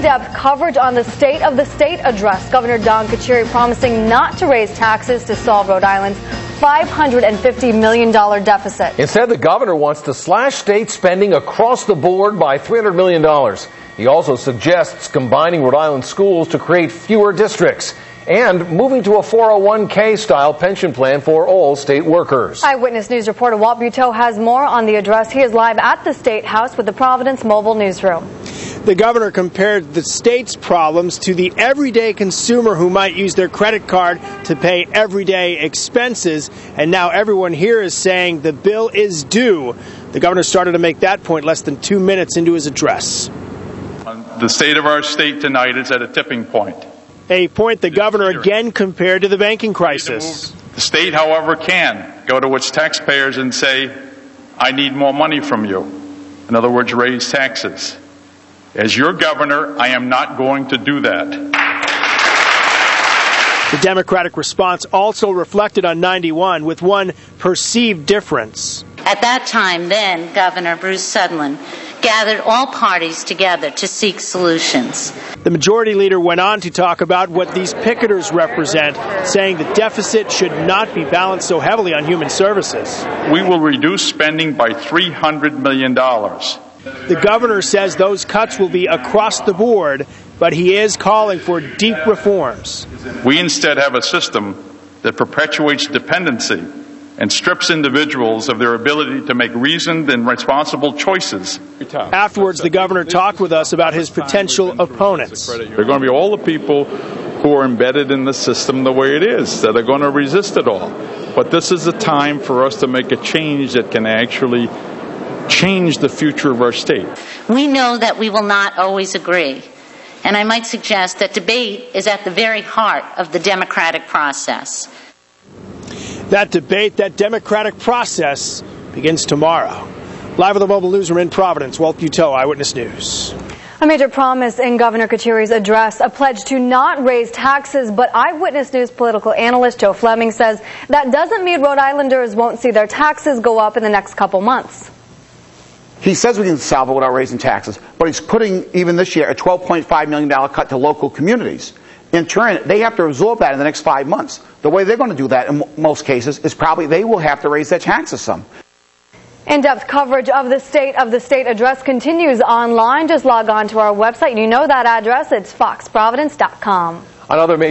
in-depth coverage on the State of the State address. Governor Carcieri promising not to raise taxes to solve Rhode Island's $550 million deficit. Instead, the governor wants to slash state spending across the board by $300 million. He also suggests combining Rhode Island schools to create fewer districts and moving to a 401k-style pension plan for all state workers. Eyewitness News reporter Walt Buteau has more on the address. He is live at the State House with the Providence Mobile Newsroom. The governor compared the state's problems to the everyday consumer who might use their credit card to pay everyday expenses, and now everyone here is saying the bill is due. The governor started to make that point less than 2 minutes into his address. The state of our state tonight is at a tipping point. A point the governor again compared to the banking crisis. The state, however, can go to its taxpayers and say, I need more money from you. In other words, raise taxes. As your governor, I am not going to do that. The Democratic response also reflected on 91 with one perceived difference. At that time, then, Governor Bruce Sutherland gathered all parties together to seek solutions. The majority leader went on to talk about what these picketers represent, saying the deficit should not be balanced so heavily on human services. We will reduce spending by $300 million. The governor says those cuts will be across the board, but he is calling for deep reforms. We instead have a system that perpetuates dependency and strips individuals of their ability to make reasoned and responsible choices. Afterwards, the governor talked with us about his potential opponents. They're going to be all the people who are embedded in the system the way it is, that are going to resist it all. But this is a time for us to make a change that can actually change the future of our state. We know that we will not always agree, and I might suggest that debate is at the very heart of the democratic process. That debate, that democratic process, begins tomorrow. Live at the Mobile Newsroom in Providence, Walt Buteau, Eyewitness News. A major promise in Governor Carcieri's address, a pledge to not raise taxes, but Eyewitness News political analyst Joe Fleming says that doesn't mean Rhode Islanders won't see their taxes go up in the next couple months. He says we can solve it without raising taxes, but he's putting, even this year, a $12.5 million cut to local communities. In turn, they have to absorb that in the next 5 months. The way they're going to do that in most cases is probably they will have to raise their taxes some. In-depth coverage of the State address continues online. Just log on to our website. You know that address. It's foxprovidence.com. Another major